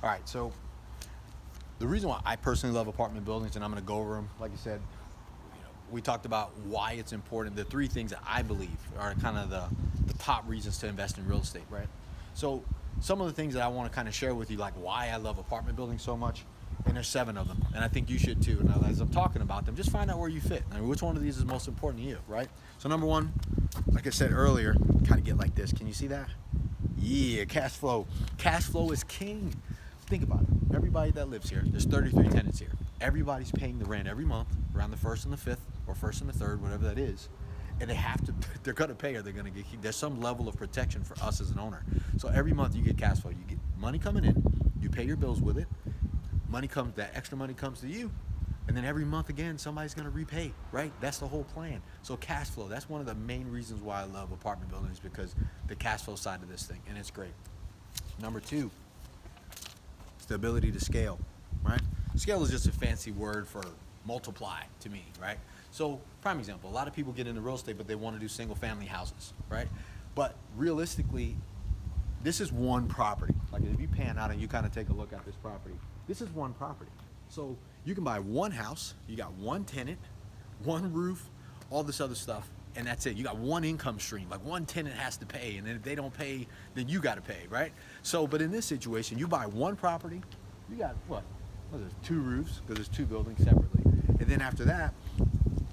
All right, so the reason why I personally love apartment buildings, and I'm going to go over them, like I said, we talked about why it's important. The three things that I believe are kind of the top reasons to invest in real estate, right? So some of the things that I want to kind of share with you, like why I love apartment buildings so much, and there's 7 of them, and I think you should too. And as I'm talking about them, just find out where you fit. I mean, which one of these is most important to you, right? So number one, like I said earlier, kind of get like this. Can you see that? Yeah, cash flow. Cash flow is king. Think about it. Everybody that lives here, there's 33 tenants here. Everybody's paying the rent every month, around the 1st and the 5th, or 1st and the 3rd, whatever that is. And they have to, they're going to pay or they're going to get, there's some level of protection for us as an owner. So every month you get cash flow. You get money coming in, you pay your bills with it, money comes, that extra money comes to you, and then every month again, somebody's going to repay, right? That's the whole plan. So cash flow, that's one of the main reasons why I love apartment buildings, because the cash flow side of this thing, and it's great. Number 2, the ability to scale, right? Scale is just a fancy word for multiply to me, right? So prime example, a lot of people get into real estate, but they want to do single family houses, right? But realistically, this is one property. Like if you pan out and you kind of take a look at this property, this is one property. So you can buy one house, you got one tenant, one roof, all this other stuff, and that's it. You got one income stream. Like one tenant has to pay, and then if they don't pay, then you got to pay, right? So, but in this situation, you buy one property, you got what is it, 2 roofs, because there's 2 buildings separately, and then after that,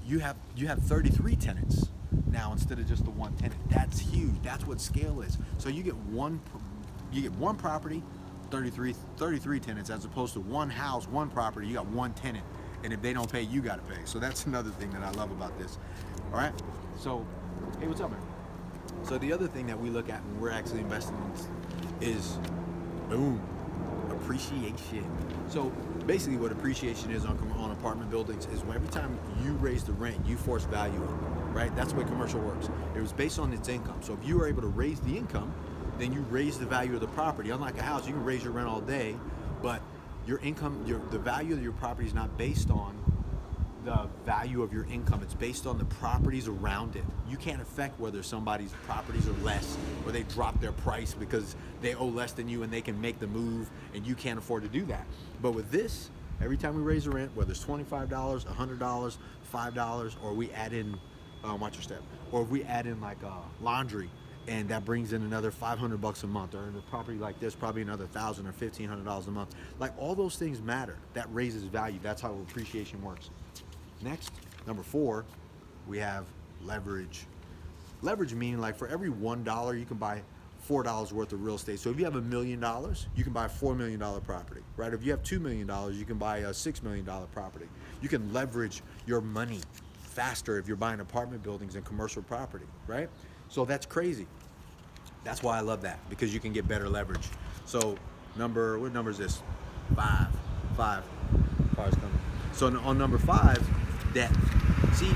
you have 33 tenants now instead of just the one tenant. That's huge. That's what scale is. So you get one property, 33 tenants, as opposed to one house, one property, you got one tenant, and if they don't pay, you got to pay. So that's another thing that I love about this. All right. So, hey, what's up, man? So the other thing that we look at when we're actually investing in is, boom, appreciation. So basically what appreciation is on apartment buildings is when every time you raise the rent, you force value up, right? That's the way commercial works. It was based on its income. So if you are able to raise the income, then you raise the value of the property. Unlike a house, you can raise your rent all day, but your income, the value of your property is not based on the value of your income. It's based on the properties around it. You can't affect whether somebody's properties are less or they drop their price because they owe less than you and they can make the move and you can't afford to do that. But with this, every time we raise the rent, whether it's $25, $100, $5, or we add in, watch your step, or if we add in like laundry, and that brings in another $500 a month, or in a property like this, probably another $1,000 or $1,500 a month. Like all those things matter. That raises value. That's how appreciation works. Next, number 4, we have leverage. Leverage meaning like for every $1 you can buy $4 worth of real estate. So if you have $1 million, you can buy a $4 million property, right? If you have $2 million, you can buy a $6 million property. You can leverage your money faster if you're buying apartment buildings and commercial property, right? So that's crazy. That's why I love that, because you can get better leverage. So what number is this? 5. Car's coming. So on number 5, debt. See,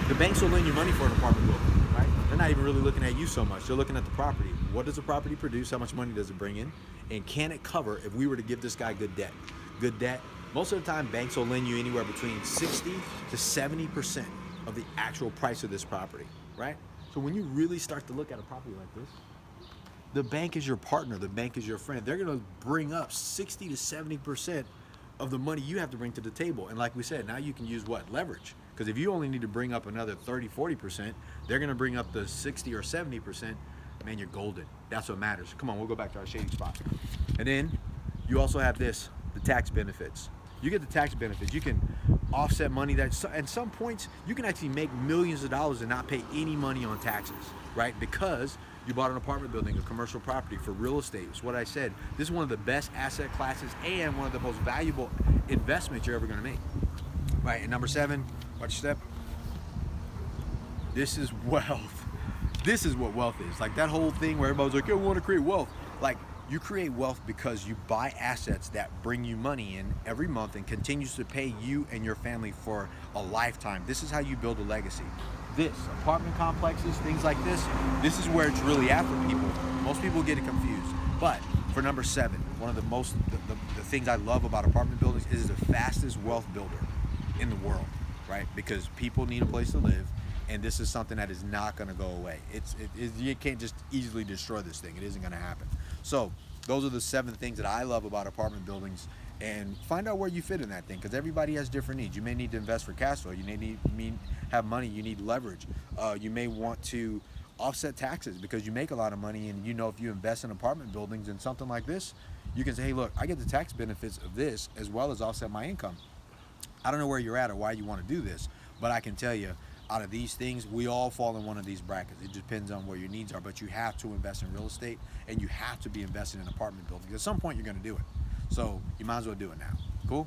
the banks will lend you money for an apartment building, right? They're not even really looking at you so much. They're looking at the property. What does the property produce? How much money does it bring in? And can it cover if we were to give this guy good debt? Good debt. Most of the time, banks will lend you anywhere between 60 to 70% of the actual price of this property, right? So when you really start to look at a property like this, the bank is your partner. The bank is your friend. They're going to bring up 60 to 70% of the money you have to bring to the table. And like we said, now you can use what? Leverage. Because if you only need to bring up another 30, 40%, they're going to bring up the 60 or 70%. Man, you're golden. That's what matters. Come on, we'll go back to our shady spot. And then you also have this, the tax benefits. You get the tax benefits. You can offset money that at some points you can actually make millions of dollars and not pay any money on taxes, right? Because you bought an apartment building, a commercial property for real estate. It's what I said. This is one of the best asset classes and one of the most valuable investments you're ever going to make, right? And number 7, watch your step. This is wealth. This is what wealth is. Like that whole thing where everybody's like, I want to create wealth. Like you create wealth because you buy assets that bring you money in every month and continues to pay you and your family for a lifetime. This is how you build a legacy. This, apartment complexes, things like this is where it's really at for people. Most people get it confused. But for number 7, one of the things I love about apartment buildings is the fastest wealth builder in the world, right? Because people need a place to live, and this is something that is not going to go away. You can't just easily destroy this thing. It isn't going to happen. So those are the 7 things that I love about apartment buildings. And find out where you fit in that thing, because everybody has different needs. You may need to invest for cash flow. You have money. You need leverage. You may want to offset taxes because you make a lot of money, and you know if you invest in apartment buildings and something like this, you can say, hey, look, I get the tax benefits of this as well as offset my income. I don't know where you're at or why you want to do this, but I can tell you, out of these things, we all fall in one of these brackets. It depends on where your needs are, but you have to invest in real estate, and you have to be investing in apartment buildings. At some point, you're going to do it. So you might as well do it now. Cool?